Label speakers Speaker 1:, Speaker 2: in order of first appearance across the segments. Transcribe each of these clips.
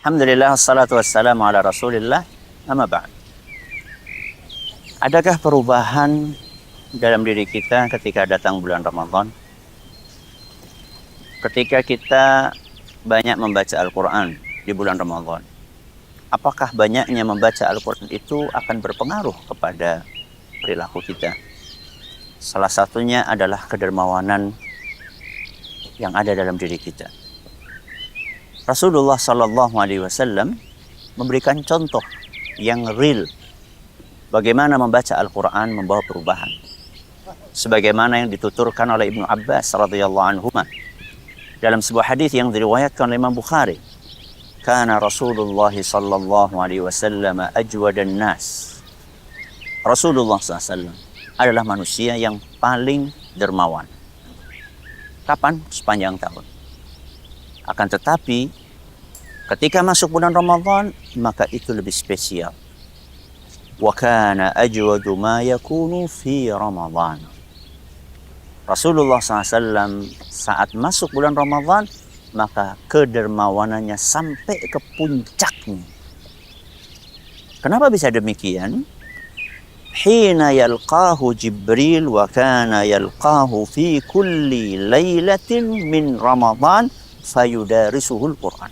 Speaker 1: Alhamdulillah, wassalatu wassalamu ala rasulillah, amma ba'd. Adakah perubahan dalam diri kita ketika datang bulan Ramadan? Ketika kita banyak membaca Al-Quran di bulan Ramadan, apakah banyaknya membaca Al-Quran itu akan berpengaruh kepada perilaku kita? Salah satunya adalah kedermawanan yang ada dalam diri kita. Rasulullah Sallallahu Alaihi Wasallam memberikan contoh yang real bagaimana membaca Al-Quran membawa perubahan. Sebagaimana yang dituturkan oleh Ibnu Abbas radhiyallahu anhuma dalam sebuah hadis yang diriwayatkan oleh Imam Bukhari. Kana Rasulullah Sallallahu Alaihi Wasallam ajwadan nas. Rasulullah SAW adalah manusia yang paling dermawan. Kapan? Sepanjang tahun. Akan tetapi, ketika masuk bulan Ramadan, maka itu lebih spesial. Wa kana ajwadu ma yakunu fi Ramadan. Rasulullah SAW saat masuk bulan Ramadan, maka kedermawanannya sampai ke puncaknya. Kenapa bisa demikian? Hina yalqahu Jibril wa kana yalqahu fi kulli lailatin min Ramadan fayudarisuhul Quran.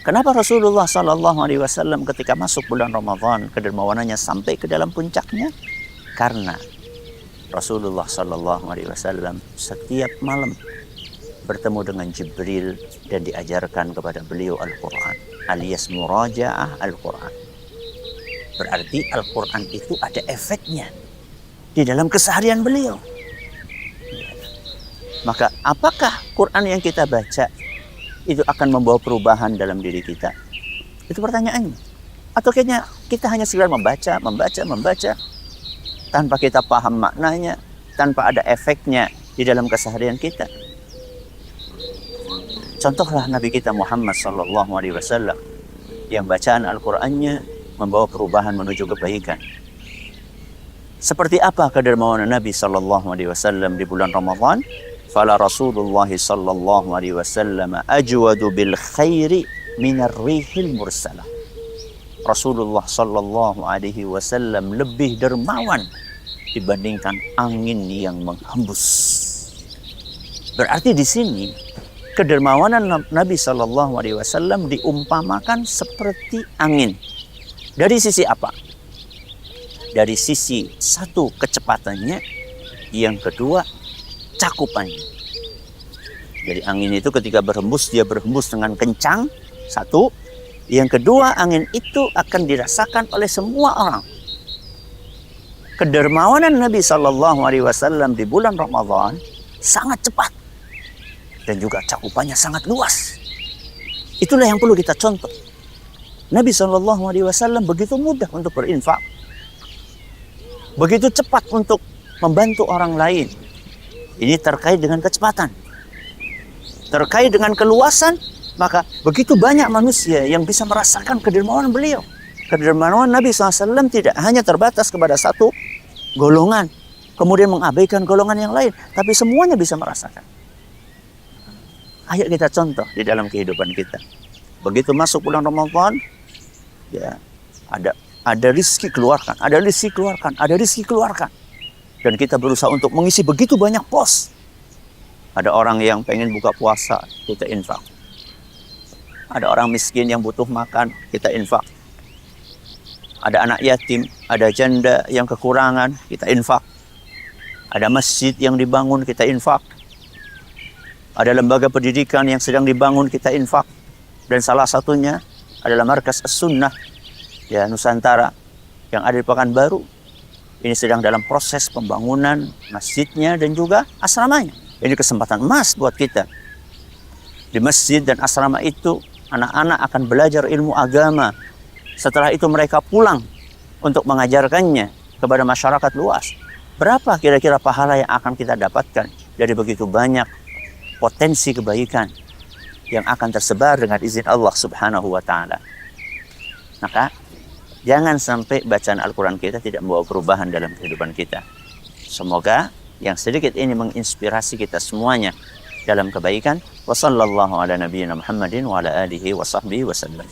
Speaker 1: Kenapa Rasulullah Sallallahu Alaihi Wasallam ketika masuk bulan Ramadan kedermawanannya sampai ke dalam puncaknya? Karena Rasulullah Sallallahu Alaihi Wasallam setiap malam bertemu dengan Jibril dan diajarkan kepada beliau Al-Quran, alias murajaah Al-Quran. Berarti Al-Quran itu ada efeknya di dalam keseharian beliau. Maka apakah Quran yang kita baca itu akan membawa perubahan dalam diri kita? Itu pertanyaannya. Atau kayaknya kita hanya sekedar membaca tanpa kita paham maknanya, tanpa ada efeknya di dalam keseharian kita. Contohlah Nabi kita Muhammad Sallallahu Alaihi Wasallam yang bacaan Al-Qurannya membawa perubahan menuju kebaikan. Seperti apa kedermawanan Nabi Sallallahu Alaihi Wasallam di bulan Ramadan? Fala Rasulullah Sallallahu Alaihi Wasallam ajwadu bil khairi minar rihil mursalah. Rasulullah Sallallahu Alaihi Wasallam lebih dermawan dibandingkan angin yang menghembus. Berarti di sini kedermawanan Nabi Sallallahu Alaihi Wasallam diumpamakan seperti angin. Dari sisi apa? Dari sisi satu, kecepatannya. Yang kedua, cakupannya. Jadi angin itu ketika berhembus, dia berhembus dengan kencang. Satu. Yang kedua, angin itu akan dirasakan oleh semua orang. Kedermawanan Nabi Sallallahu Alaihi Wasallam di bulan Ramadan sangat cepat. Dan juga cakupannya sangat luas. Itulah yang perlu kita contoh. Nabi Shallallahu Alaihi Wasallam begitu mudah untuk berinfak, begitu cepat untuk membantu orang lain. Ini terkait dengan kecepatan, terkait dengan keluasan. Maka begitu banyak manusia yang bisa merasakan kedermawanan beliau. Kedermawanan Nabi SAW tidak hanya terbatas kepada satu golongan, kemudian mengabaikan golongan yang lain, tapi semuanya bisa merasakan. Ayo kita contoh di dalam kehidupan kita. Begitu masuk bulan Ramadan, ya ada rezeki keluarkan, ada rezeki keluarkan, ada rezeki keluarkan. Dan kita berusaha untuk mengisi begitu banyak pos. Ada orang yang pengen buka puasa, kita infak. Ada orang miskin yang butuh makan, kita infak. Ada anak yatim, ada janda yang kekurangan, kita infak. Ada masjid yang dibangun, kita infak. Ada lembaga pendidikan yang sedang dibangun, kita infak. Dan salah satunya adalah Markas As-Sunnah ya Nusantara yang ada di Pekanbaru. Ini sedang dalam proses pembangunan masjidnya dan juga asramanya. Ini kesempatan emas buat kita. Di masjid dan asrama itu anak-anak akan belajar ilmu agama. Setelah itu mereka pulang untuk mengajarkannya kepada masyarakat luas. Berapa kira-kira pahala yang akan kita dapatkan dari begitu banyak potensi kebaikan yang akan tersebar dengan izin Allah Subhanahu wa Ta'ala. Maka jangan sampai bacaan Al-Quran kita tidak membawa perubahan dalam kehidupan kita. Semoga yang sedikit ini menginspirasi kita semuanya dalam kebaikan. Wassallallahu ala nabiyyina Muhammadin wa ala alihi wa sahbihi wasallam.